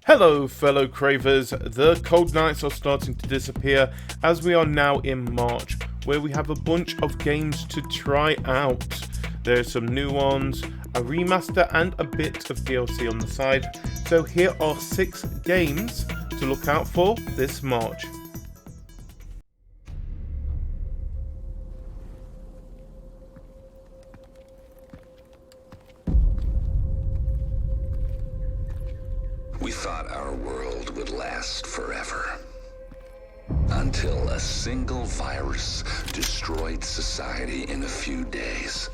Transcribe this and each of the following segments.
Hello fellow cravers, the cold nights are starting to disappear as we are now in March, where we have a bunch of games to try out. There's some new ones, a remaster and a bit of DLC on the side, so here are 6 games to look out for this March. We thought our world would last forever. Until a single virus destroyed society in a few days.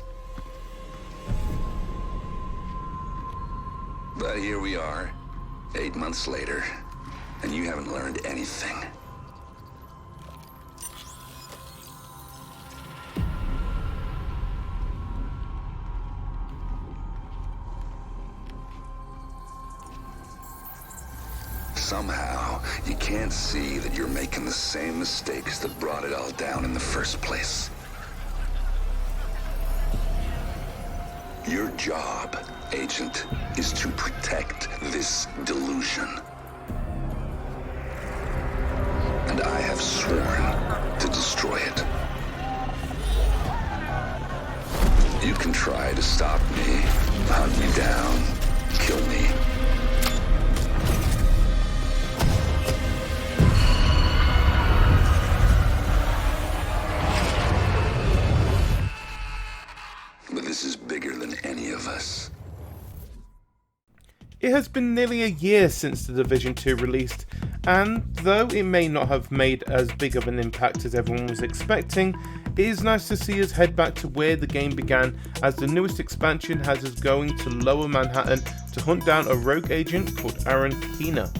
But here we are, 8 months later, and you haven't learned anything. Somehow, you can't see that you're making the same mistakes that brought it all down in the first place. Your job, Agent, is to protect this delusion. And I have sworn to destroy it. You can try to stop me, hunt me down, kill me. This is bigger than any of us. It has been nearly a year since The Division 2 released, and though it may not have made as big of an impact as everyone was expecting, it is nice to see us head back to where the game began, as the newest expansion has us going to Lower Manhattan to hunt down a rogue agent called Aaron Keener.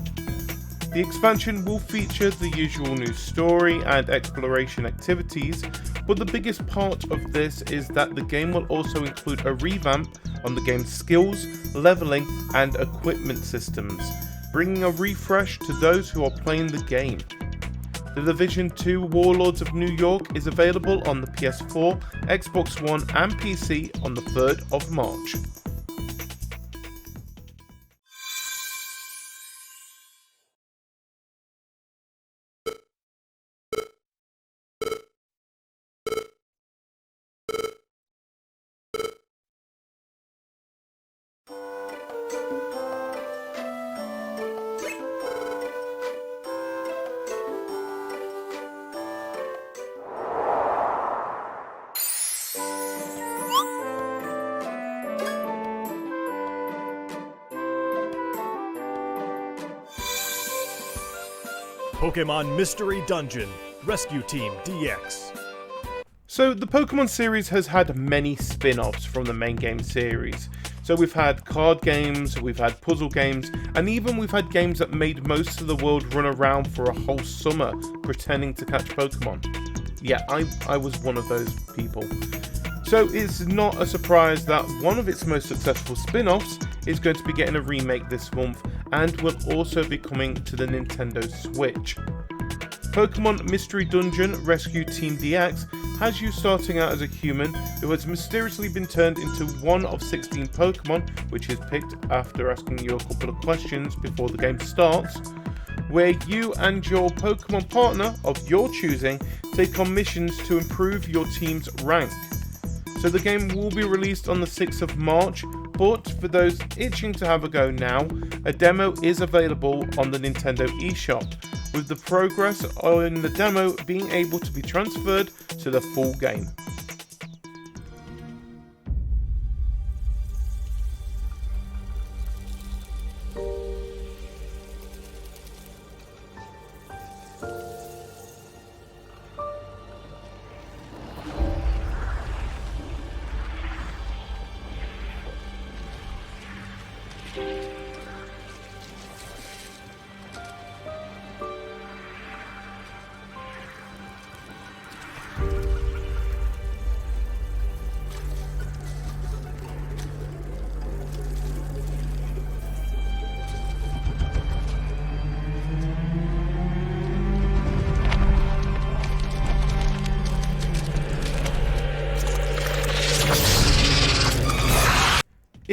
The expansion will feature the usual new story and exploration activities, but the biggest part of this is that the game will also include a revamp on the game's skills, leveling and equipment systems, bringing a refresh to those who are playing the game. The Division 2 Warlords of New York is available on the PS4, Xbox One and PC on the 3rd of March. Pokemon Mystery Dungeon Rescue Team DX. So the Pokemon series has had many spin-offs from the main game series. So we've had card games, we've had puzzle games, and even we've had games that made most of the world run around for a whole summer pretending to catch Pokemon. Yeah, I was one of those people. So it's not a surprise that one of its most successful spin-offs is going to be getting a remake this month and will also be coming to the Nintendo Switch. Pokemon Mystery Dungeon Rescue Team DX has you starting out as a human who has mysteriously been turned into one of 16 Pokemon, which is picked after asking you a couple of questions before the game starts, where you and your Pokemon partner of your choosing take on missions to improve your team's rank. So the game will be released on the 6th of March, but for those itching to have a go now, a demo is available on the Nintendo eShop, with the progress on the demo being able to be transferred to the full game.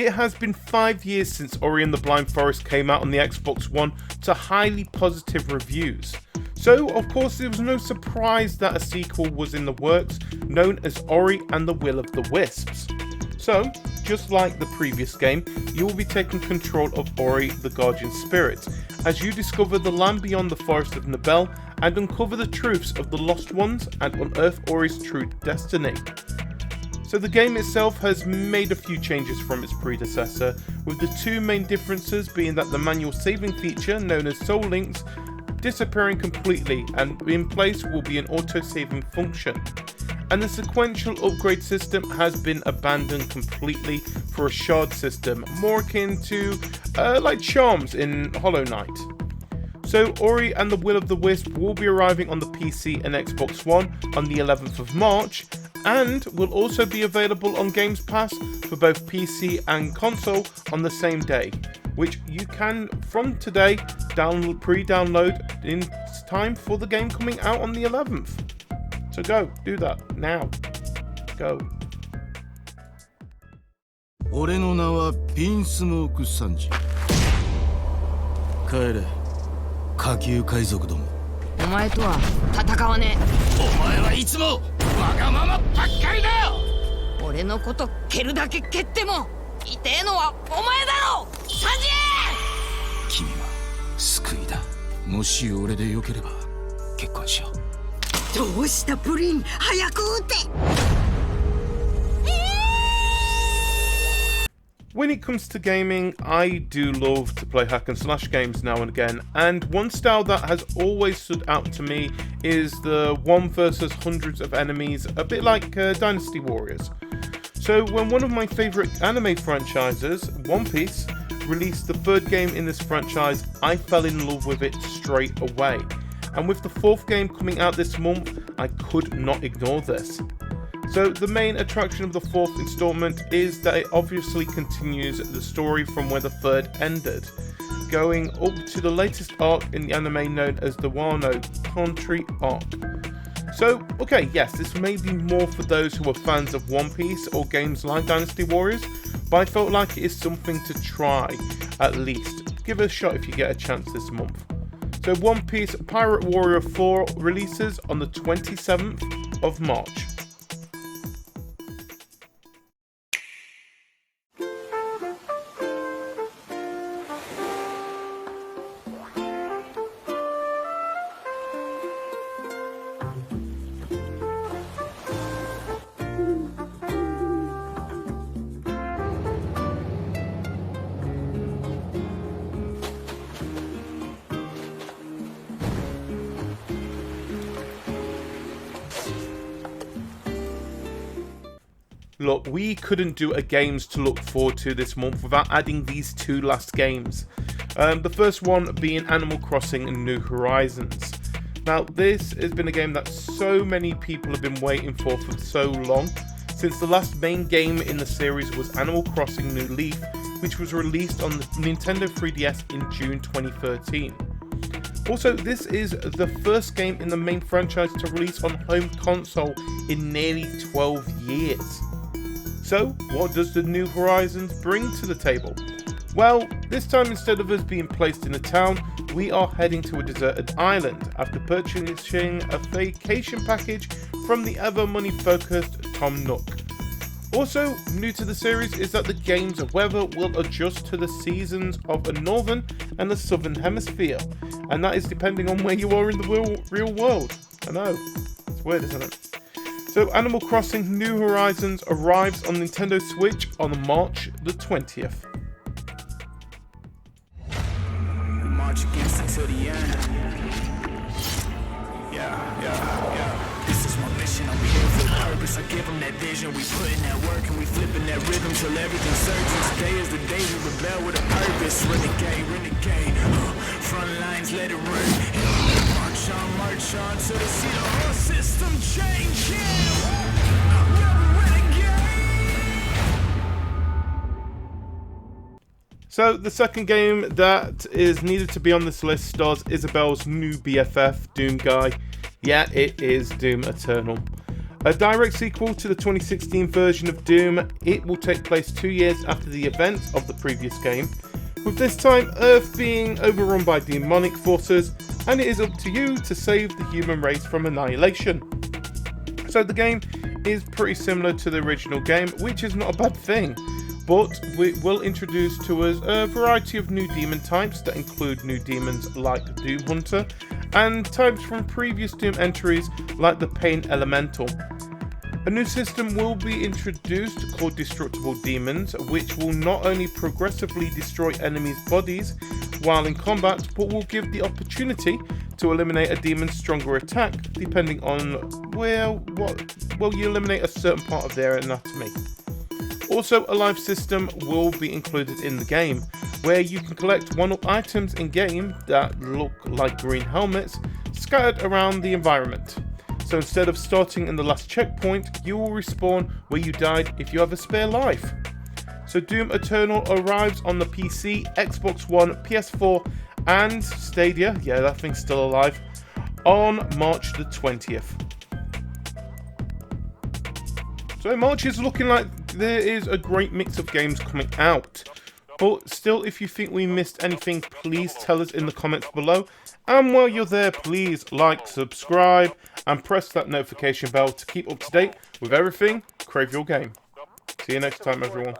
It has been 5 years since Ori and the Blind Forest came out on the Xbox One to highly positive reviews. So, of course, it was no surprise that a sequel was in the works, known as Ori and the Will of the Wisps. So, just like the previous game, you will be taking control of Ori the Guardian Spirit, as you discover the land beyond the Forest of Nibel and uncover the truths of the Lost Ones and unearth Ori's true destiny. So the game itself has made a few changes from its predecessor, with the two main differences being that the manual saving feature, known as Soul Links, disappearing completely, and in place will be an auto-saving function. And the sequential upgrade system has been abandoned completely for a shard system, more akin to like charms in Hollow Knight. So Ori and the Will of the Wisp will be arriving on the PC and Xbox One on the 11th of March, and will also be available on Games Pass for both PC and console on the same day, which you can, from today, pre-download in time for the game coming out on the 11th. So go, do that, now. Go. 俺の名はピンスモークサンジ。帰れ、下級海賊ども。お前とは戦わねえ。お前はいつもわがままばっかりだよ。俺のこと蹴るだけ蹴っても痛えのはお前だろ、サンジ！君は救いだ。もし俺でよければ結婚しよう。どうしたプリン、早く撃て。When it comes to gaming, I do love to play hack and slash games now and again, and one style that has always stood out to me is the one versus hundreds of enemies, a bit like Dynasty Warriors. So when one of my favourite anime franchises, One Piece, released the third game in this franchise, I fell in love with it straight away. And with the fourth game coming out this month, I could not ignore this. So the main attraction of the fourth installment is that it obviously continues the story from where the third ended, going up to the latest arc in the anime known as the Wano Country arc. So, okay, yes, this may be more for those who are fans of One Piece or games like Dynasty Warriors, but I felt like it is something to try, at least. Give it a shot if you get a chance this month. So One Piece Pirate Warrior 4 releases on the 27th of March. Look, we couldn't do a games to look forward to this month without adding these two last games. The first one being Animal Crossing New Horizons. Now, this has been a game that so many people have been waiting for so long, since the last main game in the series was Animal Crossing New Leaf, which was released on the Nintendo 3DS in June 2013. Also, this is the first game in the main franchise to release on home console in nearly 12 years. So, what does the New Horizons bring to the table? Well, this time instead of us being placed in a town, we are heading to a deserted island after purchasing a vacation package from the ever money-focused Tom Nook. Also, new to the series is that the game's weather will adjust to the seasons of a northern and a southern hemisphere, and that is depending on where you are in the real world. I know, it's weird, isn't it? So Animal Crossing New Horizons arrives on Nintendo Switch on March the 20th. We march against it till the end. Yeah. This is my mission, I'm here for a purpose. I give them that vision, we put in that work and we flipping that rhythm till everything surges. Today is the day we rebel with a purpose. Renegade, front lines, let it run. March on till they see the whole system change. So the second game that is needed to be on this list stars Isabel's new BFF, Doom Guy. Yeah, it is Doom Eternal. A direct sequel to the 2016 version of Doom, it will take place 2 years after the events of the previous game, with this time Earth being overrun by demonic forces, and it is up to you to save the human race from annihilation. So the game is pretty similar to the original game, which is not a bad thing, but it will introduce to us a variety of new demon types that include new demons like Doom Hunter, and types from previous Doom entries like the Pain Elemental. A new system will be introduced called Destructible Demons, which will not only progressively destroy enemies' bodies while in combat, but will give the opportunity to eliminate a demon's stronger attack, depending on, you eliminate a certain part of their anatomy. Also, a life system will be included in the game, where you can collect one-up items in-game that look like green helmets scattered around the environment. So instead of starting in the last checkpoint, you will respawn where you died if you have a spare life. So Doom Eternal arrives on the PC, Xbox One, PS4 and Stadia, yeah, that thing's still alive, on March the 20th. So March is looking like there is a great mix of games coming out. But still, if you think we missed anything, please tell us in the comments below. And while you're there, please like, subscribe, and press that notification bell to keep up to date with everything Crave Your Game. See you next time, everyone.